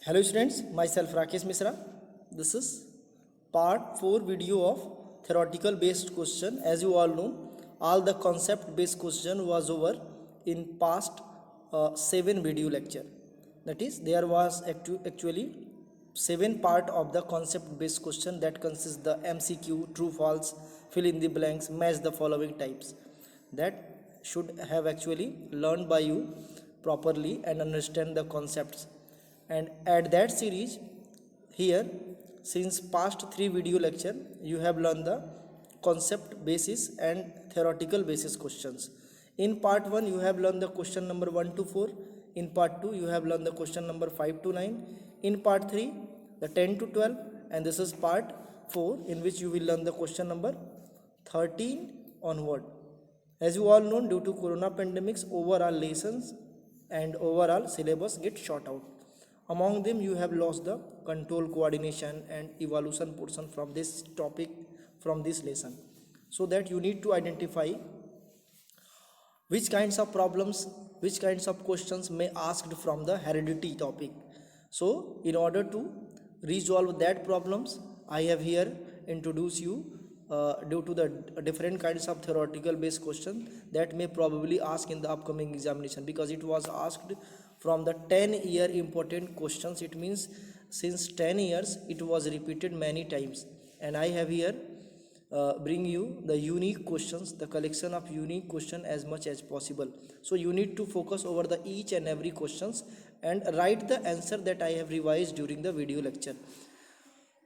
Hello students, myself Rakesh Misra. This is part 4 video of theoretical based question. As you all know, all the concept based question was over in past 7 video lecture. That is, there was actually 7 part of the concept based question that consists the MCQ, true false, fill in the blanks, match the following types. That should have actually learned by you properly and understand the concepts. And at that series here, since past 3 video lecture, you have learned the concept basis and theoretical basis questions. In part 1 you have learned the question number 1 to 4. In part 2 you have learned the question number 5 to 9. In part 3 the 10 to 12, and this is part 4 in which you will learn the question number 13 onward. As you all know, due to corona pandemics, overall lessons and overall syllabus get short out. Among them, you have lost the control, coordination and evolution portion from this topic, from this lesson. So that you need to identify which kinds of problems, which kinds of questions may asked from the heredity topic. So in order to resolve that problems, I have here introduced you due to the different kinds of theoretical based questions that may probably ask in the upcoming examination, because it was asked from the 10-year important questions. It means since 10 years it was repeated many times, and I have here bring you the unique questions, the collection of unique question as much as possible. So you need to focus over the each and every questions and write the answer that I have revised during the video lecture.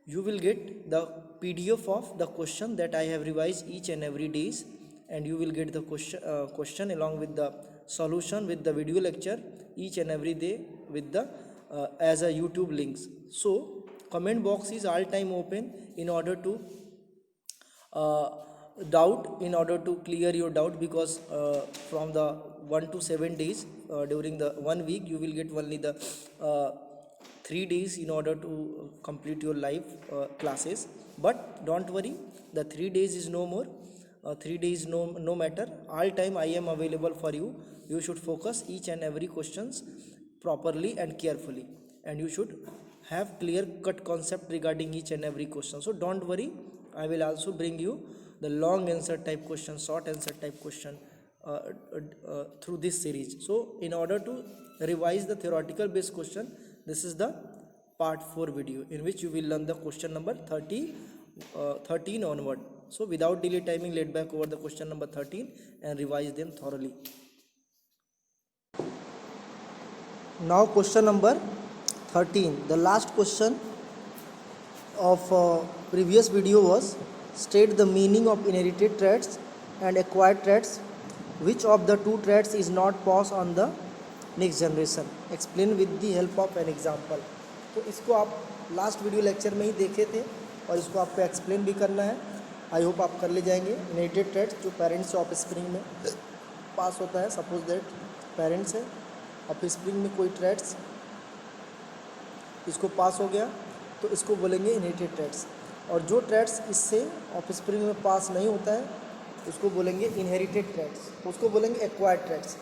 You will get the PDF of the question that I have revised each and every days, and you will get the question along with the solution with the video lecture each and every day with the as a YouTube links. So comment box is all time open in order to doubt, in order to clear your doubt, because from the 1 to 7 days during the 1 week you will get only the 3 days in order to complete your live classes. But don't worry, the 3 days is no more. 3 days no matter, all time I am available for you. You should focus each and every questions properly and carefully, and you should have clear cut concept regarding each and every question. So don't worry, I will also bring you the long answer type question, short answer type question through this series. So in order to revise the theoretical based question, this is the part 4 video in which you will learn the question number 13 onward. So without delay timing, let back over the question number 13 and revise them thoroughly. Now question number 13, the last question of previous video was state the meaning of inherited traits and acquired traits. Which of the two traits is not passed on the next generation, explain with the help of an example. तो इसको आप last video lecture में ही देखे थे और इसको आपको explain भी करना है. आई होप आप कर ले जाएंगे. इनहेरिटेड ट्रेट्स जो पेरेंट्स से ऑफ स्प्रिंग में पास होता है, सपोज दैट पेरेंट्स है, ऑफ स्प्रिंग में कोई ट्रेट्स इसको पास हो गया तो इसको बोलेंगे इनहेरिटेड ट्रेट्स. और जो ट्रेट्स इससे ऑफ स्प्रिंग में पास नहीं होता है उसको बोलेंगे इनहेरिटेड ट्रेट्स, उसको बोलेंगे एक्वायर्ड ट्रेट्स.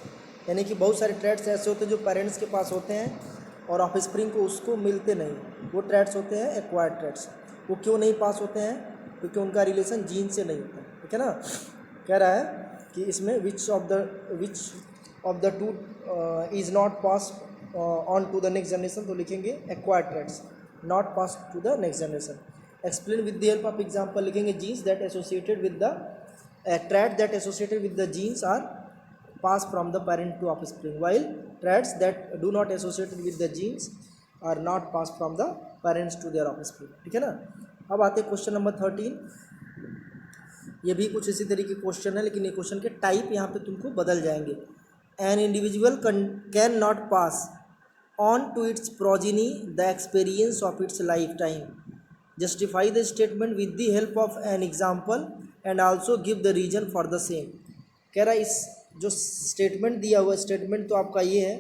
यानी कि बहुत सारे ट्रेट्स ऐसे होते हैं जो पेरेंट्स के पास होते हैं और ऑफ स्प्रिंग को उसको मिलते नहीं, वो ट्रेट्स होते हैं एक्वायर्ड ट्रेट्स. वो क्यों नहीं पास होते हैं? क्योंकि उनका रिलेशन जीन से नहीं होता. ठीक है ना. कह रहा है कि इसमें which of the two is not pass on to the next generation, तो लिखेंगे acquired traits, not pass to the next generation. Explain with the help of example लिखेंगे genes that associated with the trait that associated with the genes are pass from the parent to offspring, while traits that do not associated with the genes are not passed from the parents to their offspring. ठीक है ना. अब आते हैं question number 13. ये भी कुछ इसी तरीके के क्वेश्चन है, लेकिन ये क्वेश्चन के टाइप यहाँ पे तुमको बदल जाएंगे. An individual can not pass on to its progeny the experience of its lifetime. Justify the statement with the help of an example and also give the reason for the same. कह रहा है इस जो statement दिया हुआ statement तो आपका ये है,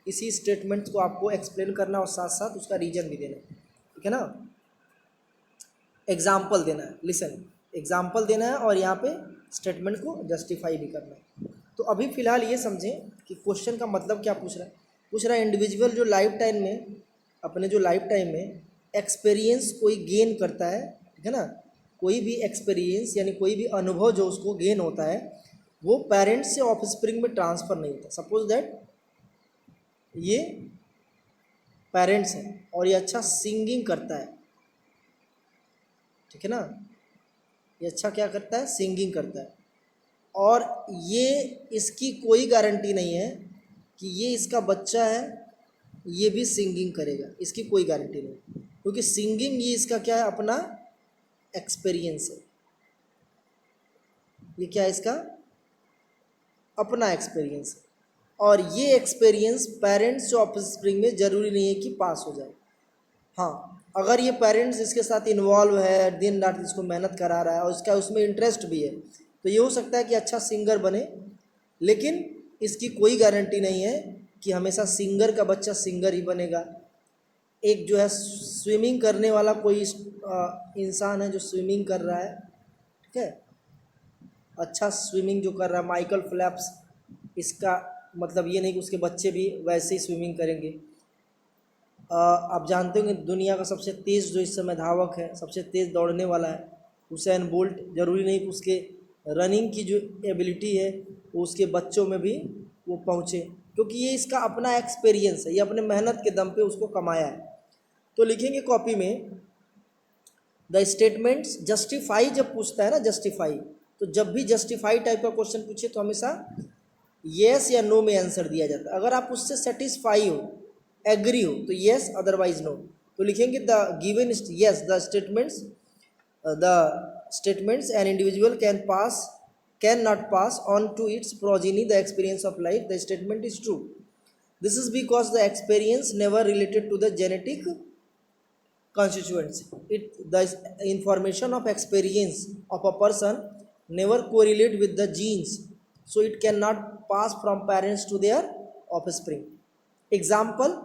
इसी स्टेटमेंट को आपको एक्सप्लेन करना और साथ साथ उसका रीजन भी देना. ठीक है ना. एग्जाम्पल देना है, लिसन, एग्जाम्पल देना है और यहाँ पे स्टेटमेंट को जस्टिफाई भी करना है. तो अभी फ़िलहाल ये समझें कि क्वेश्चन का मतलब क्या पूछ रहा है. पूछ रहा है इंडिविजुअल जो लाइफ टाइम में अपने जो लाइफ टाइम में एक्सपीरियंस कोई गेन करता है, ठीक है ना, कोई भी एक्सपीरियंस यानी कोई भी अनुभव जो उसको गेन होता है वो पेरेंट्स से ऑफस्प्रिंग में ट्रांसफ़र नहीं होता। सपोज दैट ये पेरेंट्स है और ये अच्छा सिंगिंग करता है, ठीक है ना, ये अच्छा क्या करता है, सिंगिंग करता है, और ये इसकी कोई गारंटी नहीं है कि ये इसका बच्चा है ये भी सिंगिंग करेगा, इसकी कोई गारंटी नहीं, क्योंकि सिंगिंग ये इसका क्या है, अपना एक्सपीरियंस है। ये क्या है, इसका अपना एक्सपीरियंस है, और ये एक्सपीरियंस पेरेंट्स जो ऑफस्प्रिंग में ज़रूरी नहीं है कि पास हो जाए। हाँ, अगर ये पेरेंट्स इसके साथ इन्वॉल्व है, दिन रात इसको मेहनत करा रहा है और इसका उसमें इंटरेस्ट भी है, तो ये हो सकता है कि अच्छा सिंगर बने, लेकिन इसकी कोई गारंटी नहीं है कि हमेशा सिंगर का बच्चा सिंगर ही बनेगा। एक जो है स्विमिंग करने वाला कोई इंसान है जो स्विमिंग कर रहा है, ठीक है, अच्छा स्विमिंग जो कर रहा है माइकल फेल्प्स, इसका मतलब ये नहीं कि उसके बच्चे भी वैसे ही स्विमिंग करेंगे। आप जानते होंगे दुनिया का सबसे तेज़ जो इस समय धावक है, सबसे तेज़ दौड़ने वाला है हुसैन बोल्ट। ज़रूरी नहीं कि उसके रनिंग की जो एबिलिटी है वो उसके बच्चों में भी वो पहुँचे, क्योंकि ये इसका अपना एक्सपीरियंस है, ये अपने मेहनत के दम पे उसको कमाया है। तो लिखेंगे कॉपी में द स्टेटमेंट्स जस्टिफाई, जब पूछता है ना जस्टिफाई, तो जब भी जस्टिफाई टाइप का क्वेश्चन पूछे तो हमेशा येस या नो में आंसर दिया जाता है। अगर आप उससे सेटिस्फाई हो, एग्री हो, तो येस, अदरवाइज नो। तो लिखेंगे the given yes the statements an individual can not pass on to its progeny the experience of life, the statement is true. This is because the experience never related to the genetic constituents. The information of experience of a person never correlate with the genes, so it cannot pass from parents to their offspring. Example,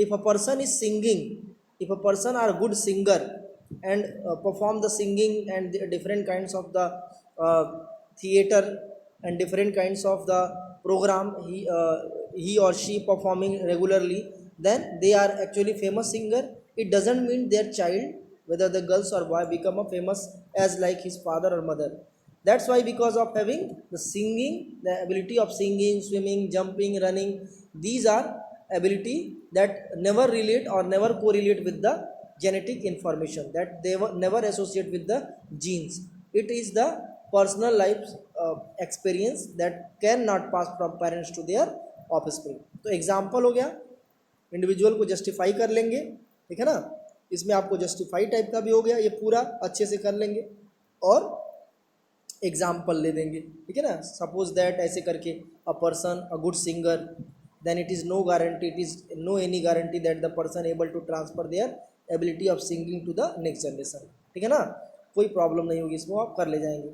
if a person is singing, if a person are a good singer and perform the singing and the different kinds of the uh, theater and different kinds of the program, he or she performing regularly, then they are actually famous singer. It doesn't mean their child, whether the girls or boy, become a famous as like his father or mother. That's why, because of having the singing, the ability of singing, swimming, jumping, running, these are ability that never relate or never correlate with the genetic information, that they never associate with the genes. It is the personal life experience that cannot pass from parents to their offspring. तो example हो गया, individual को justify कर लेंगे, ठीक है ना, इसमें आपको जस्टिफाई टाइप का भी हो गया, ये पूरा अच्छे से कर लेंगे और एग्जाम्पल ले देंगे, ठीक है ना। सपोज दैट ऐसे करके a person a good singer, then it is no guarantee, it is no any guarantee that the person able to transfer their ability of singing to the next generation, ठीक है ना, कोई problem नहीं होगी, इसमें आप कर ले जाएंगे।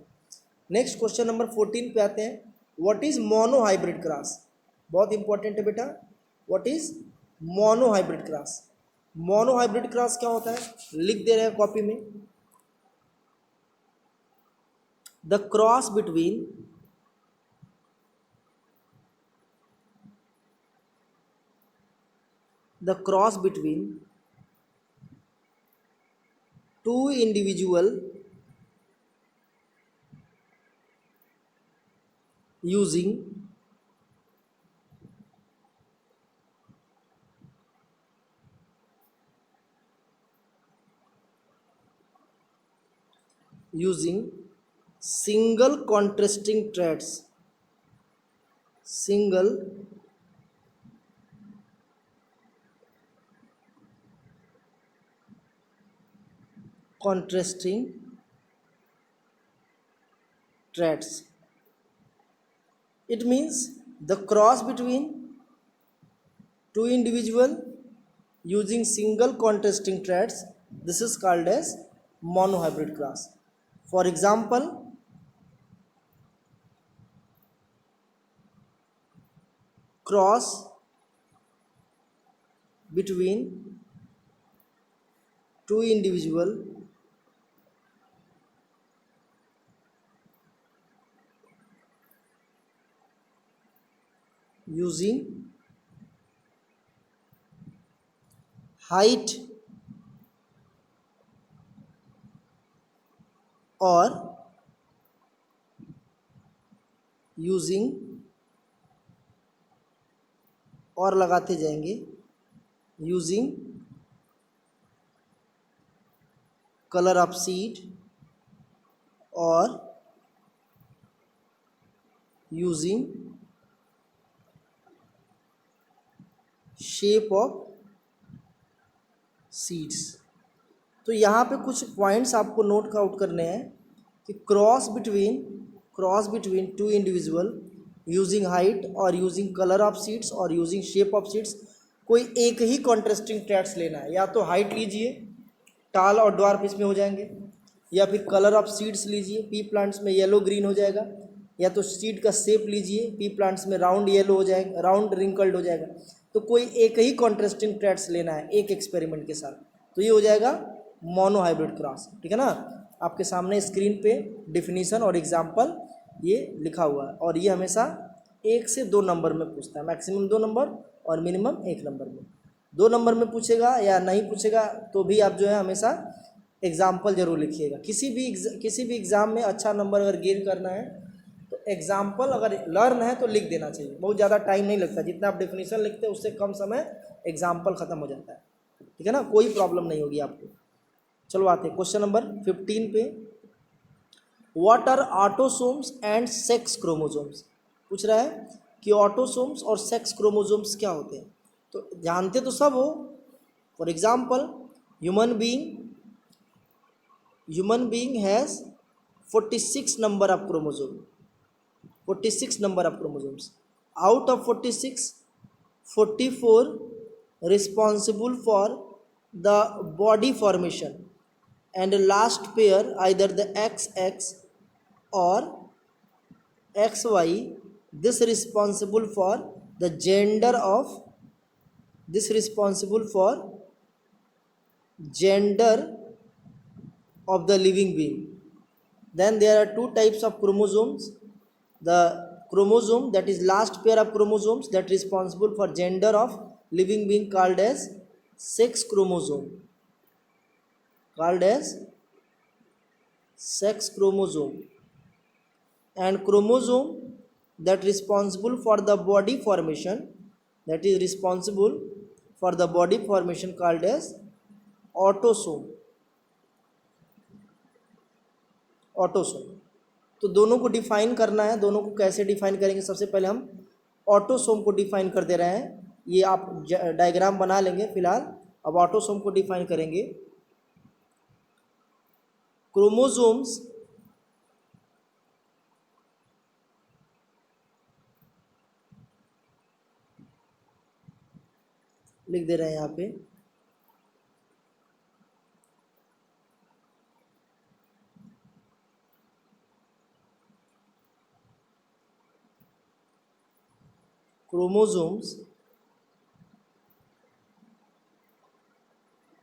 नेक्स्ट क्वेश्चन नंबर 14 पे आते हैं। What is mono hybrid cross, बहुत इंपॉर्टेंट है बेटा, what is mono hybrid cross. Mono hybrid cross क्या होता है, लिख दे रहे हैं कॉपी में, the cross between two individual using single contrasting traits, single contrasting traits. It means the cross between two individual using single contrasting traits, this is called as monohybrid cross. For example, cross between two individual using height और using और लगाते जाएंगे using colour of seed और using shape of seeds. तो यहाँ पे कुछ points आपको नोट आउट करने हैं कि cross between two individual using height और यूजिंग कलर ऑफ सीड्स और यूजिंग शेप ऑफ सीड्स, कोई एक ही कॉन्ट्रास्टिंग ट्रेट्स लेना है। या तो हाइट लीजिए, टाल और ड्वार्फ इसमें हो जाएंगे, या फिर कलर ऑफ सीड्स लीजिए, पी प्लांट्स में येलो ग्रीन हो जाएगा, या तो सीड का शेप लीजिए, पी प्लांट्स में राउंड येलो हो जाएगा, राउंड रिंकल्ड हो जाएगा। तो कोई एक ही कॉन्ट्रास्टिंग ट्रेट्स लेना है एक एक्सपेरिमेंट के साथ, तो ये हो जाएगा मोनो हाइब्रिड क्रॉस। ठीक है ना, आपके सामने स्क्रीन पे डिफिनीशन और एग्जाम्पल ये लिखा हुआ है, और ये हमेशा 1 से 2 नंबर में पूछता है, मैक्सिमम 2 नंबर और मिनिमम 1 नंबर में। 2 नंबर में पूछेगा या नहीं पूछेगा तो भी आप जो है हमेशा एग्जाम्पल जरूर लिखिएगा। किसी भी एग्ज़ाम में अच्छा नंबर अगर गेन करना है तो एग्जाम्पल अगर लर्न है तो लिख देना चाहिए, बहुत ज़्यादा टाइम नहीं लगता, जितना आप डेफिनेशन लिखते हैं उससे कम समय एग्जाम्पल ख़त्म हो जाता है। ठीक है ना, कोई प्रॉब्लम नहीं होगी आपको। चलो आते हैं क्वेश्चन नंबर 15 पे। What are autosomes and sex chromosomes, पूछ रहा है कि ऑटोसोम्स और सेक्स क्रोमोसोम्स क्या होते हैं। तो जानते तो सब हो, for example human being has 46 number of chromosome, 46 number of chromosomes. Out of 46, 44 responsible for the body formation, and the last pair either the XX or XY, this responsible for the gender of the living being. Then there are 2 types of chromosomes. The chromosome that is last pair of chromosomes that responsible for gender of living being called as sex chromosome, and chromosome that responsible for the body formation, called as autosome। तो दोनों को define करना है। दोनों को कैसे define करेंगे, सबसे पहले हम ऑटोसोम को डिफाइन कर दे रहे हैं। ये आप डायग्राम बना लेंगे फिलहाल। अब ऑटोसोम को डिफाइन करेंगे। क्रोमोसोम्स लिख दे रहे हैं यहाँ पे। chromosomes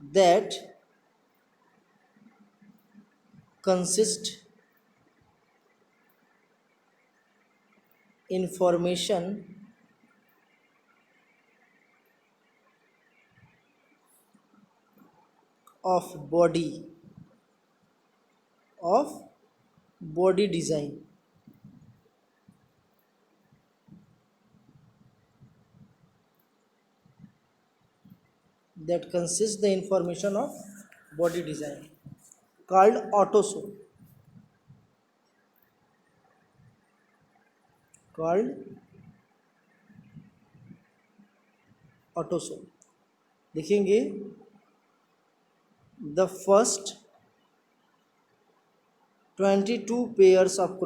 that consist information of body design, that consists the information of body design called autosome, देखेंगे the first 22 pairs of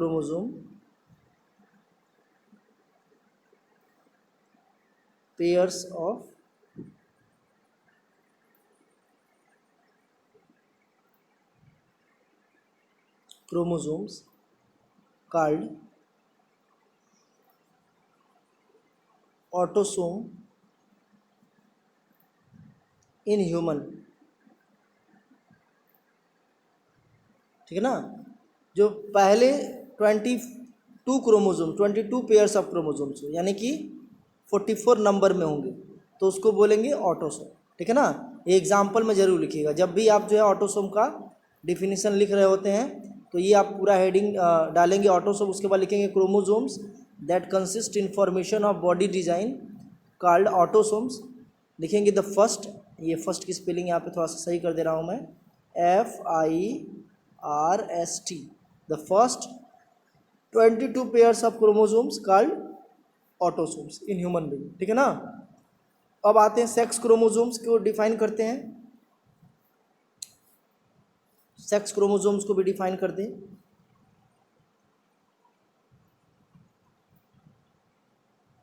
chromosomes called autosome in human। ठीक है ना, जो पहले 22 पेयर्स ऑफ क्रोमोसोम्स यानी कि 44 नंबर में होंगे, तो उसको बोलेंगे ऑटोसोम, ठीक है ना। ये एग्जाम्पल में जरूर लिखिएगा जब भी आप जो है ऑटोसोम का डिफिनीशन लिख रहे होते हैं, तो ये आप पूरा हेडिंग डालेंगे ऑटोसोम, उसके बाद लिखेंगे chromosomes that consist in formation of body design called autosomes. लिखेंगे द फर्स्ट, ये फर्स्ट की स्पेलिंग यहाँ पे थोड़ा सा सही कर दे रहा हूँ मैं, FIRST, the first 22 pairs of chromosomes called autosomes in human being, ठीक है ना। अब आते हैं सेक्स क्रोमोसोम्स को डिफाइन करते हैं, सेक्स क्रोमोसोम्स को भी डिफाइन करते हैं।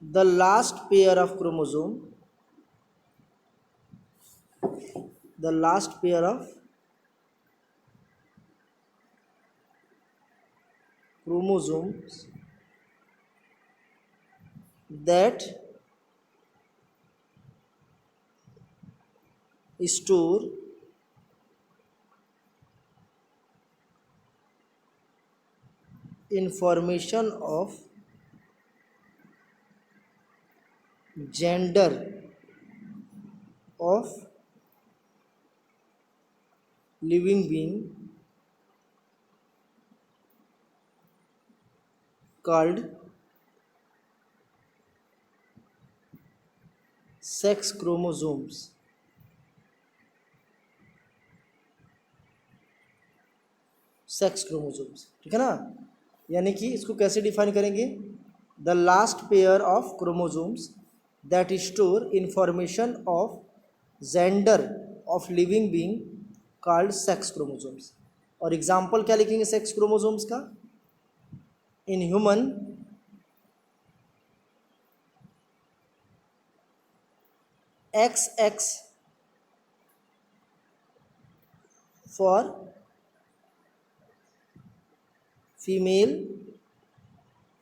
The last pair of chromosome, the last pair of chromosomes that store information of gender of living being called sex chromosomes। Sex chromosomes, ठीक है ना। यानी कि इसको कैसे डिफाइन करेंगे, the last pair of chromosomes that store information of gender of living being called sex chromosomes. और example क्या लिखेंगे सेक्स क्रोमोसोम्स का, in human XX for female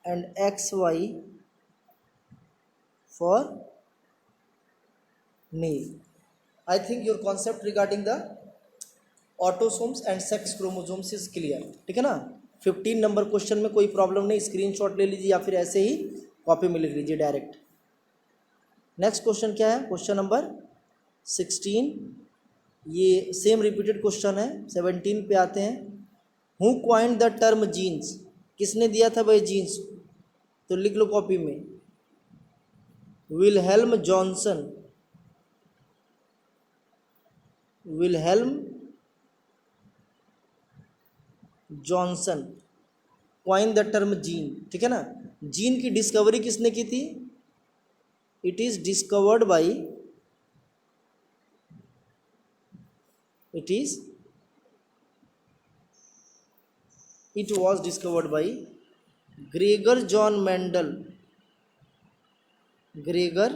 and XY for male। I think your concept regarding the autosomes and sex chromosomes is clear, ठीक है ना। 15 number question में कोई problem नहीं, स्क्रीनशॉट ले लीजिए या फिर ऐसे ही कॉपी में लिख लीजिए डायरेक्ट। नेक्स्ट क्वेश्चन क्या है, क्वेश्चन नंबर 16, ये सेम रिपीटेड क्वेश्चन है। 17 पे आते हैं, who coined the term genes, किसने दिया था भाई जीन्स, तो लिख लो कॉपी में, Wilhelm Johannsen, Wilhelm Johannsen coined the term gene, ठीक है ना। जीन की डिस्कवरी किसने की थी, it is discovered by, it was discovered by Gregor Johann Mendel, Gregor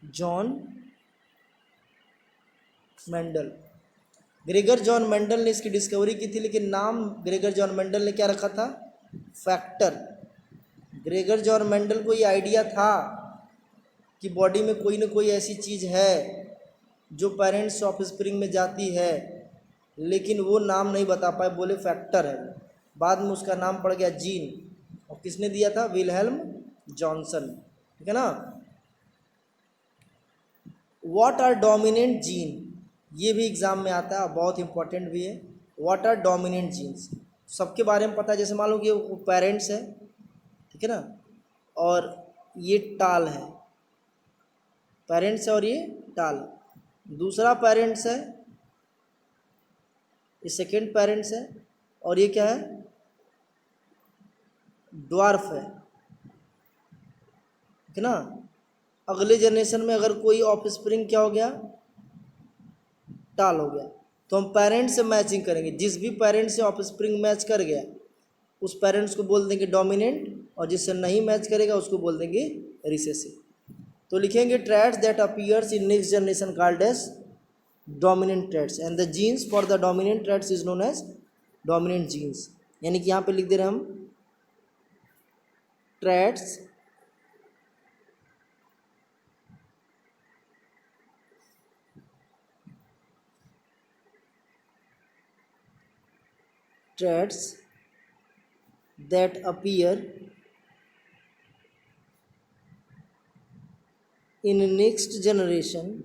Johann Mendel, Gregor Johann Mendel ने इसकी डिस्कवरी की थी, लेकिन नाम ग्रेगर जॉन मेंडल ने क्या रखा था, फैक्टर। ग्रेगर जॉन मेंडल को ये आइडिया था कि बॉडी में कोई ना कोई ऐसी चीज़ है जो पेरेंट्स ऑफ स्प्रिंग में जाती है, लेकिन वो नाम नहीं बता पाए, बोले फैक्टर है। बाद में उसका नाम पड़ गया जीन, और किसने दिया था, विलहेल्म जॉनसन, ठीक है ना। व्हाट आर डोमिनेंट जीन, ये भी एग्जाम में आता है, बहुत इंपॉर्टेंट भी है। व्हाट आर डोमिनेंट जीन्स, सबके बारे में पता है, जैसे मान लो कि वो पेरेंट्स है, ठीक है ना, और ये टाल है, पेरेंट्स है और ये टाल, दूसरा पेरेंट्स है, ये सेकेंड पेरेंट्स है, और ये क्या है, ड्वार्फ है, ठीक है ना। अगले जनरेशन में अगर कोई ऑफ स्प्रिंग क्या हो गया, टाल हो गया, तो हम पेरेंट्स से मैचिंग करेंगे, जिस भी पेरेंट्स से ऑफ स्प्रिंग मैच कर गया उस पेरेंट्स को बोल देंगे डोमिनेंट, और जिससे नहीं मैच करेगा उसको बोल देंगे रिसेसिव। तो लिखेंगे traits that appears in next generation called as dominant traits, and the genes for the dominant traits is known as dominant genes. यानी कि यहाँ पे लिख दे रहे हम traits traits that appear in next generation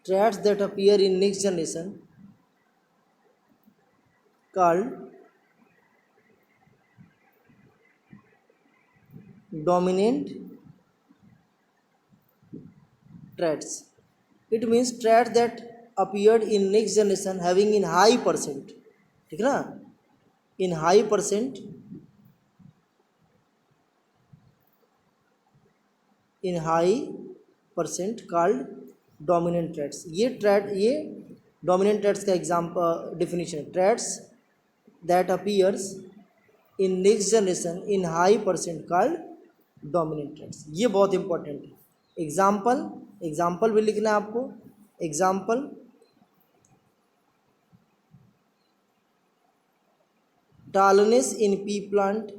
traits that appear in next generation called dominant traits. It means traits that appeared in next generation having in high percent, ठीक है ना, in high percent, in high percent called dominant traits. ये dominant traits का example definition, traits that appears in next generation in high percent called dominant traits. ये बहुत important है. Example भी लिखना है आपको. Example टालनेस in P plant.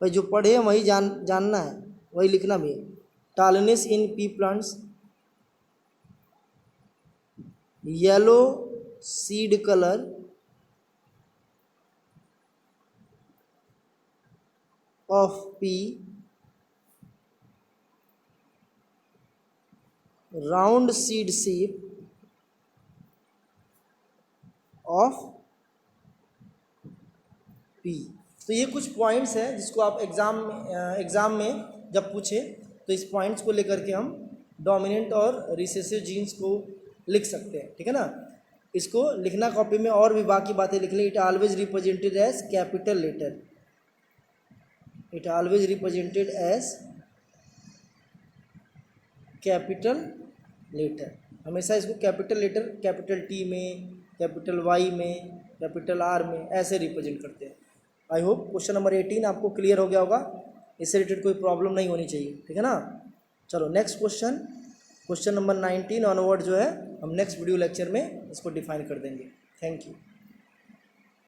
भाई जो पढ़े हैं वही जानना है, वही लिखना भी है. Tallness in pea plants, yellow seed colour of pea, round seed shape of pea. तो ये कुछ पॉइंट्स हैं जिसको आप एग्ज़ाम में जब पूछे तो इस पॉइंट्स को लेकर के हम डोमिनेंट और रिसेसिव जीन्स को लिख सकते हैं, ठीक है ना. इसको लिखना कॉपी में और भी बाकी बातें लिख लें. It always represented as capital letter. It always represented as capital letter. हमेशा इसको कैपिटल लेटर, कैपिटल टी में, कैपिटल वाई में, कैपिटल आर में ऐसे रिप्रेजेंट करते हैं. आई होप क्वेश्चन नंबर 18 आपको क्लियर हो गया होगा. इससे रिलेटेड कोई प्रॉब्लम नहीं होनी चाहिए, ठीक है ना. चलो नेक्स्ट क्वेश्चन नंबर 19 ऑनवर्ड जो है हम नेक्स्ट वीडियो लेक्चर में इसको डिफाइन कर देंगे. Thank you.